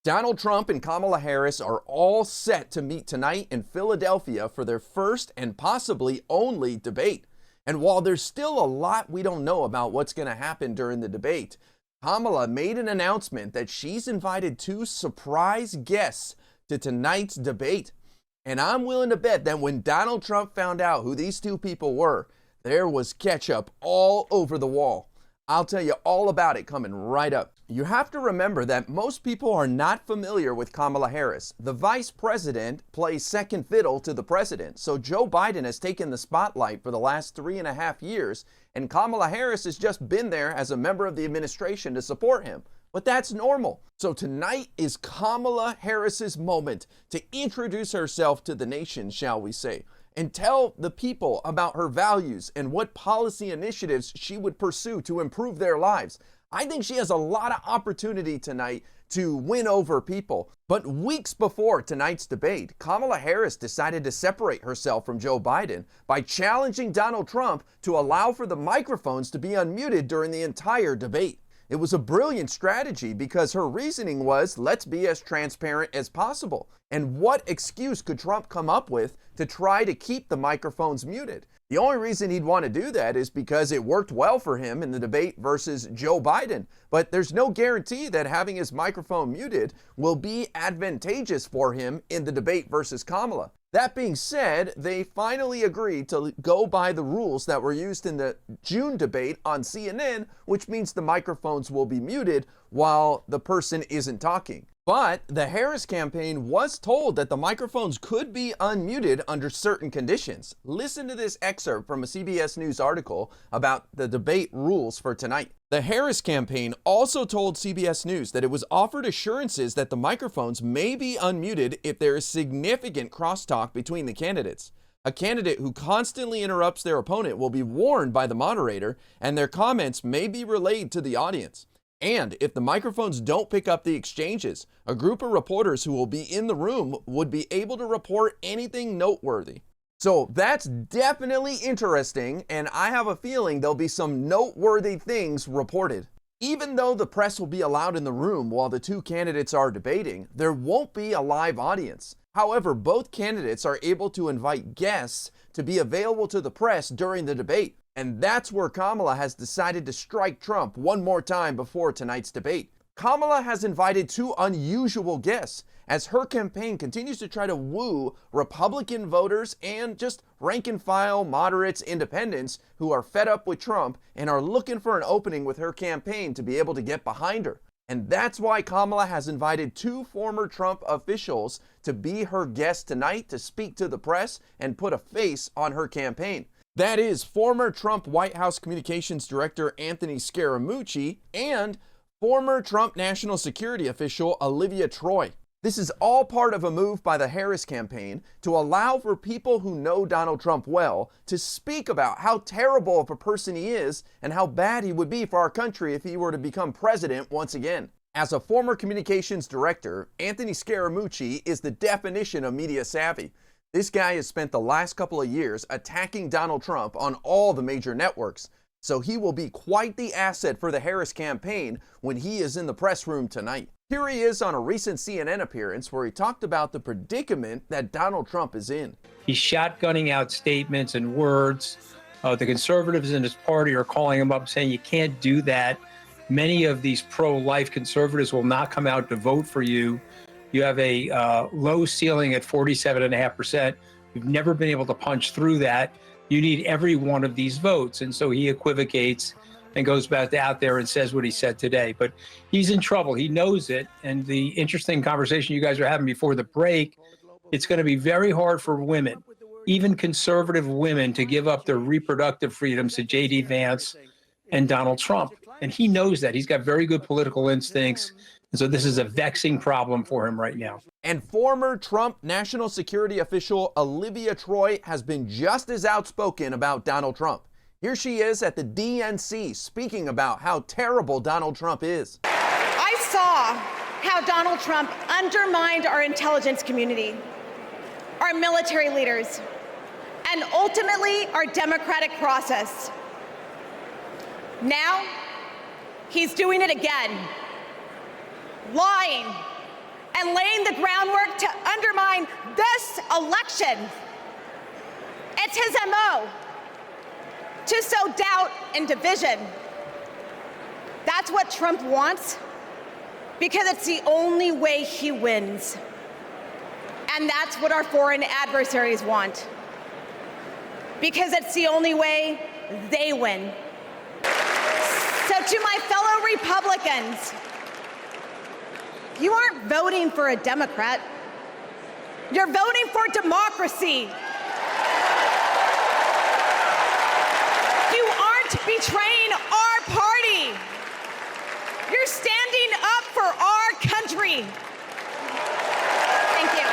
Donald Trump and Kamala Harris are all set to meet tonight in Philadelphia for their first and possibly only debate. And while there's still a lot we don't know about what's going to happen during the debate, Kamala made an announcement that she's invited two surprise guests to tonight's debate. And I'm willing to bet that when Donald Trump found out who these two people were, there was ketchup all over the wall. I'll tell you all about it coming right up. You have to remember that most people are not familiar with Kamala Harris. The vice president plays second fiddle to the president. So Joe Biden has taken the spotlight for the last 3.5 years, and Kamala Harris has just been there as a member of the administration to support him. But that's normal. So tonight is Kamala Harris's moment to introduce herself to the nation, shall we say, and tell the people about her values and what policy initiatives she would pursue to improve their lives. I think she has a lot of opportunity tonight to win over people. But weeks before tonight's debate, Kamala Harris decided to separate herself from Joe Biden by challenging Donald Trump to allow for the microphones to be unmuted during the entire debate. It was a brilliant strategy because her reasoning was, let's be as transparent as possible. And what excuse could Trump come up with to try to keep the microphones muted? The only reason he'd want to do that is because it worked well for him in the debate versus Joe Biden. But there's no guarantee that having his microphone muted will be advantageous for him in the debate versus Kamala. That being said, they finally agreed to go by the rules that were used in the June debate on CNN, which means the microphones will be muted while the person isn't talking. But the Harris campaign was told that the microphones could be unmuted under certain conditions. Listen to this excerpt from a CBS News article about the debate rules for tonight. The Harris campaign also told CBS News that it was offered assurances that the microphones may be unmuted if there is significant crosstalk between the candidates. A candidate who constantly interrupts their opponent will be warned by the moderator, and their comments may be relayed to the audience. And if the microphones don't pick up the exchanges, a group of reporters who will be in the room would be able to report anything noteworthy. So that's definitely interesting, and I have a feeling there'll be some noteworthy things reported. Even though the press will be allowed in the room while the two candidates are debating, there won't be a live audience. However, both candidates are able to invite guests to be available to the press during the debate. And that's where Kamala has decided to strike Trump one more time before tonight's debate. Kamala has invited two unusual guests as her campaign continues to try to woo Republican voters and just rank and file moderates, independents who are fed up with Trump and are looking for an opening with her campaign to be able to get behind her. And that's why Kamala has invited two former Trump officials to be her guests tonight to speak to the press and put a face on her campaign. That is former Trump White House Communications Director Anthony Scaramucci and former Trump National Security official Olivia Troy. This is all part of a move by the Harris campaign to allow for people who know Donald Trump well to speak about how terrible of a person he is and how bad he would be for our country if he were to become president once again. As a former communications director, Anthony Scaramucci is the definition of media savvy. This guy has spent the last couple of years attacking Donald Trump on all the major networks, so he will be quite the asset for the Harris campaign when he is in the press room tonight. Here he is on a recent CNN appearance where he talked about the predicament that Donald Trump is in. He's shotgunning out statements and words. The conservatives in his party are calling him up saying you can't do that. Many of these pro-life conservatives will not come out to vote for you. You have a low ceiling at 47.5%. You've never been able to punch through that. You need every one of these votes. And so he equivocates and goes back out there and says what he said today. But he's in trouble. He knows it. And the interesting conversation you guys are having before the break, it's going to be very hard for women, even conservative women, to give up their reproductive freedoms to J.D. Vance and Donald Trump. And he knows that. He's got very good political instincts. And so this is a vexing problem for him right now. And former Trump National Security official Olivia Troy has been just as outspoken about Donald Trump. Here she is at the DNC speaking about how terrible Donald Trump is. I saw how Donald Trump undermined our intelligence community, our military leaders, and ultimately our democratic process. Now, he's doing it again. Lying, and laying the groundwork to undermine this election. It's his MO to sow doubt and division. That's what Trump wants because it's the only way he wins. And that's what our foreign adversaries want because it's the only way they win. So to my fellow Republicans, you aren't voting for a Democrat. You're voting for democracy. You aren't betraying our party. You're standing up for our country. Thank you.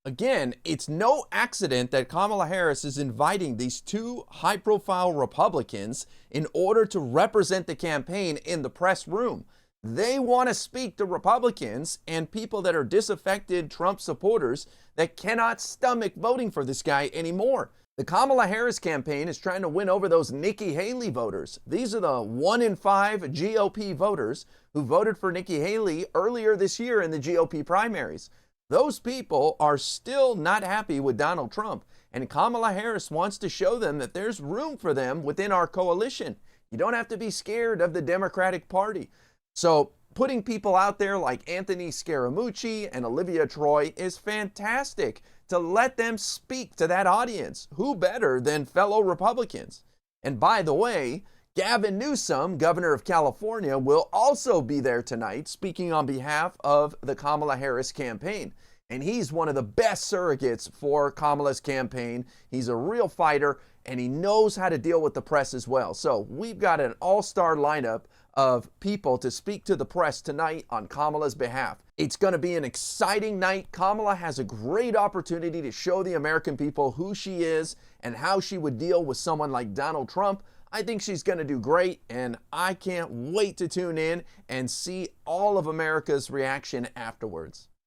Again, it's no accident that Kamala Harris is inviting these two high-profile Republicans in order to represent the campaign in the press room. They want to speak to Republicans and people that are disaffected Trump supporters that cannot stomach voting for this guy anymore. The Kamala Harris campaign is trying to win over those Nikki Haley voters. These are the 1 in 5 GOP voters who voted for Nikki Haley earlier this year in the GOP primaries. Those people are still not happy with Donald Trump, and Kamala Harris wants to show them that there's room for them within our coalition. You don't have to be scared of the Democratic Party. So putting people out there like Anthony Scaramucci and Olivia Troy is fantastic to let them speak to that audience. Who better than fellow Republicans? And by the way, Gavin Newsom, governor of California, will also be there tonight speaking on behalf of the Kamala Harris campaign. And he's one of the best surrogates for Kamala's campaign. He's a real fighter, and he knows how to deal with the press as well. So we've got an all-star lineup of people to speak to the press tonight on Kamala's behalf. It's going to be an exciting night. Kamala has a great opportunity to show the American people who she is and how she would deal with someone like Donald Trump. I think she's going to do great, and I can't wait to tune in and see all of America's reaction afterwards.